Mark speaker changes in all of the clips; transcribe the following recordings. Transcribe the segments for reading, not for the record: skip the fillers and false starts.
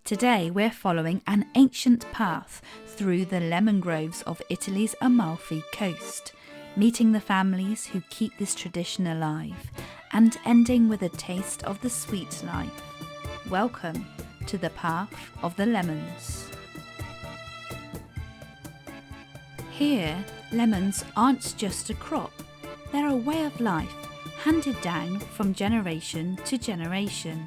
Speaker 1: Today we're following an ancient path through the lemon groves of Italy's Amalfi Coast, meeting the families who keep this tradition alive and ending with a taste of the sweet life. Welcome to the Path of the Lemons. Here, lemons aren't just a crop, they're a way of life handed down from generation to generation.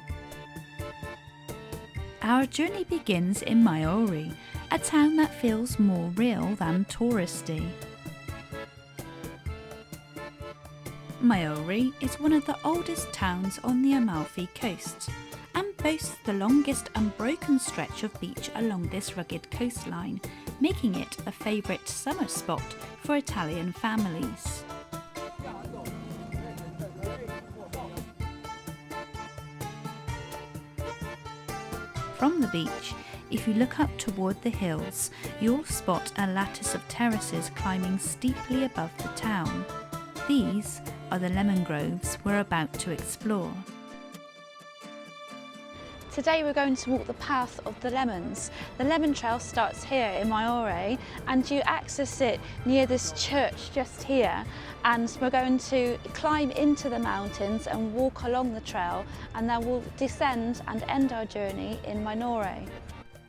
Speaker 1: Our journey begins in Maiori, a town that feels more real than touristy. Maiori is one of the oldest towns on the Amalfi Coast and boasts the longest unbroken stretch of beach along this rugged coastline, making it a favourite summer spot for Italian families. From the beach, if you look up toward the hills, you'll spot a lattice of terraces climbing steeply above the town. These are the lemon groves we're about to explore. Today we're going to walk the path of the lemons. The lemon trail starts here in Maiori and you access it near this church just here, and we're going to climb into the mountains and walk along the trail, and then we'll descend and end our journey in Minore.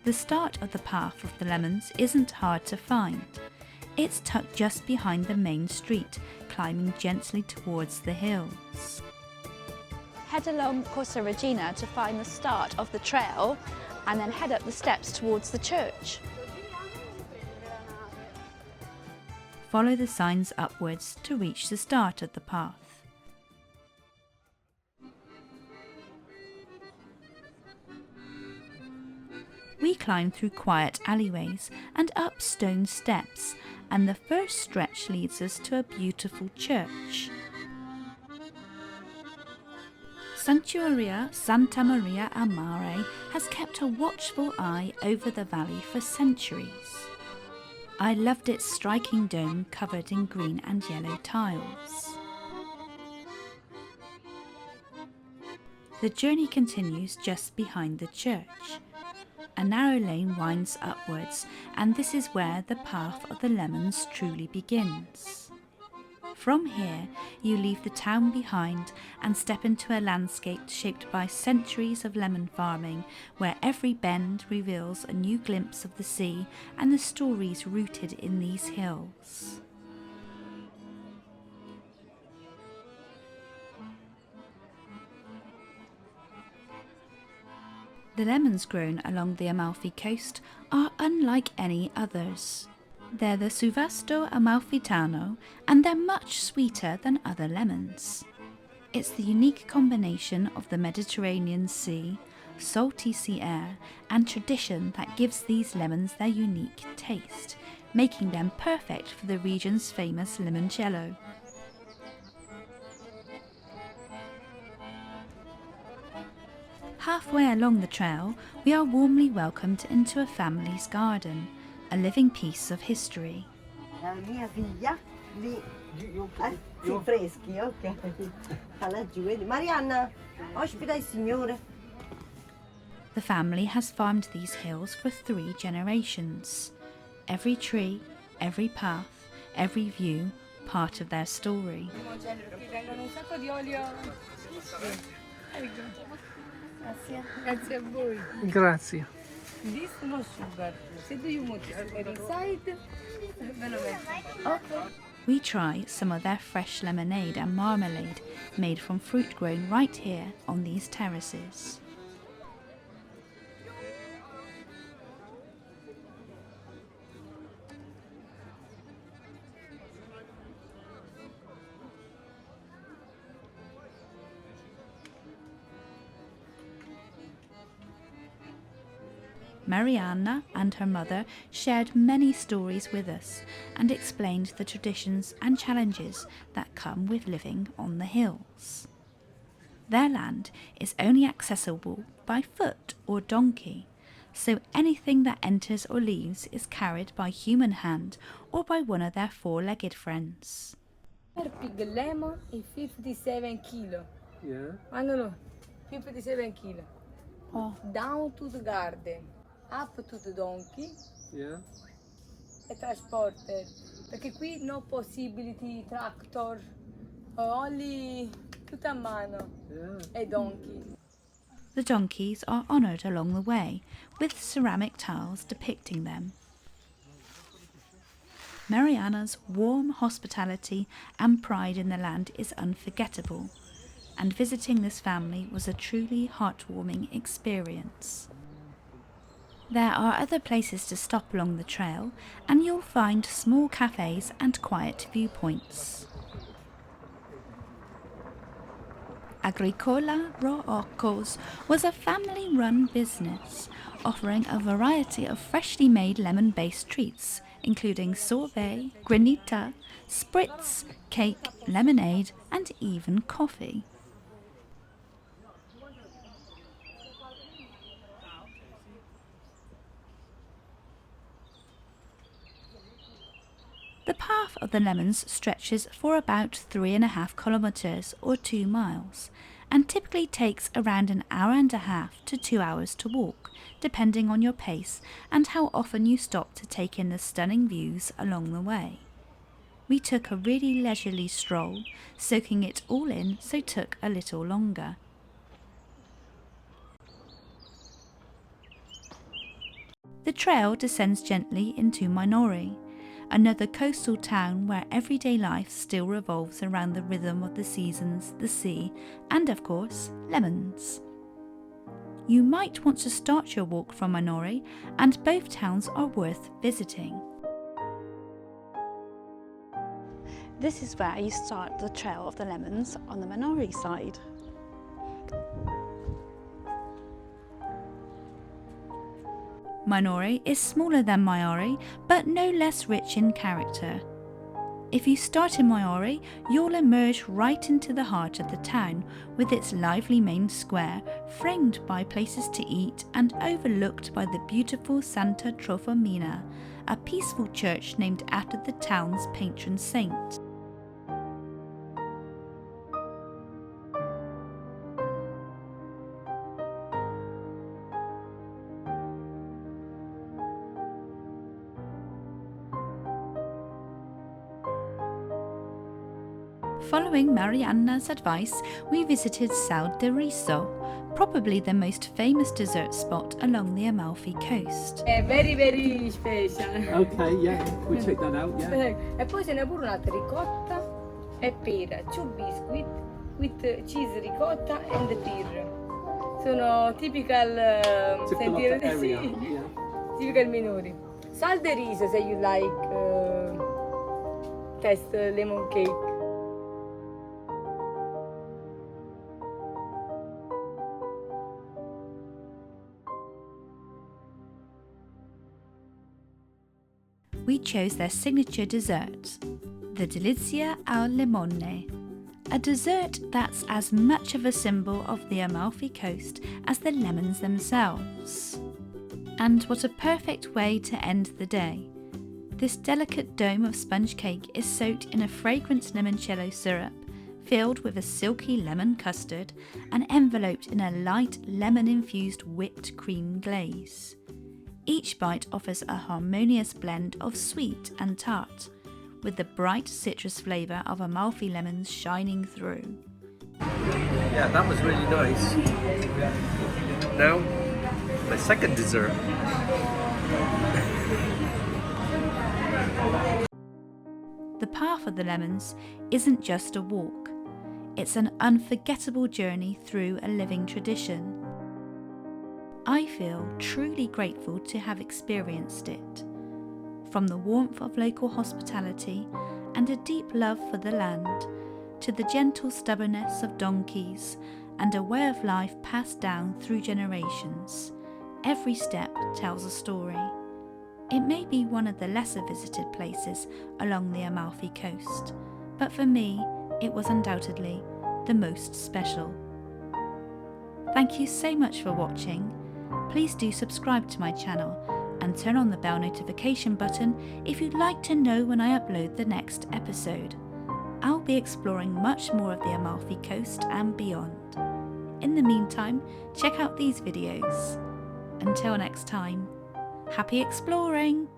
Speaker 1: The start of the path of the lemons isn't hard to find. It's tucked just behind the main street, climbing gently towards the hills. Head along Corso Regina to find the start of the trail and then head up the steps towards the church. Follow the signs upwards to reach the start of the path. We climb through quiet alleyways and up stone steps, and the first stretch leads us to a beautiful church. Santuario Santa Maria a Mare has kept a watchful eye over the valley for centuries. I loved its striking dome covered in green and yellow tiles. The journey continues just behind the church. A narrow lane winds upwards, and this is where the path of the lemons truly begins. From here, you leave the town behind and step into a landscape shaped by centuries of lemon farming, where every bend reveals a new glimpse of the sea and the stories rooted in these hills. The lemons grown along the Amalfi Coast are unlike any others. They're the Suvasto Amalfitano, and they're much sweeter than other lemons. It's the unique combination of the Mediterranean Sea, salty sea air, and tradition that gives these lemons their unique taste, making them perfect for the region's famous limoncello. Halfway along the trail, we are warmly welcomed into a family's garden, a living piece of history.
Speaker 2: La mia figlia lì, sì, freschi, ok. Laggiù, vedi? Marianna, ospita il Signore.
Speaker 1: The family has farmed these hills for 3 generations. Every tree, every path, every view, part of their story.
Speaker 3: Grazie a voi.
Speaker 4: Grazie.
Speaker 3: This no sugar. So do you want sugar inside?
Speaker 1: Okay. We try some of their fresh lemonade and marmalade made from fruit grown right here on these terraces. Marianna and her mother shared many stories with us and explained the traditions and challenges that come with living on the hills. Their land is only accessible by foot or donkey, so anything that enters or leaves is carried by human hand or by one of their 4-legged friends.
Speaker 3: Big lemon is 57 kilo.
Speaker 4: Yeah.
Speaker 3: I don't know, 57 kilo.
Speaker 1: Oh.
Speaker 3: down to the garden, up to the donkey
Speaker 4: Yeah.
Speaker 3: e transported. Perché qui no possibility tractor, only tutto a mano
Speaker 4: Yeah.
Speaker 3: e donkey.
Speaker 1: The donkeys are honoured along the way, with ceramic tiles depicting them. Mariana's warm hospitality and pride in the land is unforgettable, and visiting this family was a truly heartwarming experience. There are other places to stop along the trail, and you'll find small cafes and quiet viewpoints. Agricola Ruocco's was a family-run business, offering a variety of freshly made lemon-based treats, including sorbet, granita, spritz, cake, lemonade, and even coffee. The path of the lemons stretches for about 3.5 kilometres or 2 miles, and typically takes around an hour and a half to 2 hours to walk, depending on your pace and how often you stop to take in the stunning views along the way. We took a really leisurely stroll, soaking it all in, so took a little longer. The trail descends gently into Minori, another coastal town where everyday life still revolves around the rhythm of the seasons, the sea, and of course, lemons. You might want to start your walk from Minori, and both towns are worth visiting. This is where you start the trail of the lemons on the Minori side. Minori is smaller than Maiori, but no less rich in character. If you start in Maiori, you'll emerge right into the heart of the town, with its lively main square, framed by places to eat and overlooked by the beautiful Santa Trofimina, a peaceful church named after the town's patron saint. Following Mariana's advice, we visited Sal de Riso, probably the most famous dessert spot along the Amalfi Coast.
Speaker 3: È very very special.
Speaker 4: Okay, yeah. We check that out, yeah.
Speaker 3: E poi ce n'è pure un'altra ricotta e pera, 2 biscuit with cheese ricotta and pear. Sono typical Sentiero,
Speaker 4: Typical area,
Speaker 3: sì,
Speaker 4: yeah.
Speaker 3: typical Minori. Sal de Riso se you like test lemon cake.
Speaker 1: We chose their signature dessert, the Delizia al Limone, a dessert that's as much of a symbol of the Amalfi Coast as the lemons themselves. And what a perfect way to end the day. This delicate dome of sponge cake is soaked in a fragrant limoncello syrup, filled with a silky lemon custard and enveloped in a light lemon-infused whipped cream glaze. Each bite offers a harmonious blend of sweet and tart, with the bright citrus flavour of Amalfi lemons shining through.
Speaker 4: Yeah, that was really nice. Now, my second dessert.
Speaker 1: The path of the lemons isn't just a walk, it's an unforgettable journey through a living tradition. I feel truly grateful to have experienced it. From the warmth of local hospitality and a deep love for the land, to the gentle stubbornness of donkeys and a way of life passed down through generations, every step tells a story. It may be one of the lesser visited places along the Amalfi Coast, but for me, it was undoubtedly the most special. Thank you so much for watching. Please do subscribe to my channel and turn on the bell notification button if you'd like to know when I upload the next episode. I'll be exploring much more of the Amalfi Coast and beyond. In the meantime, check out these videos. Until next time, happy exploring!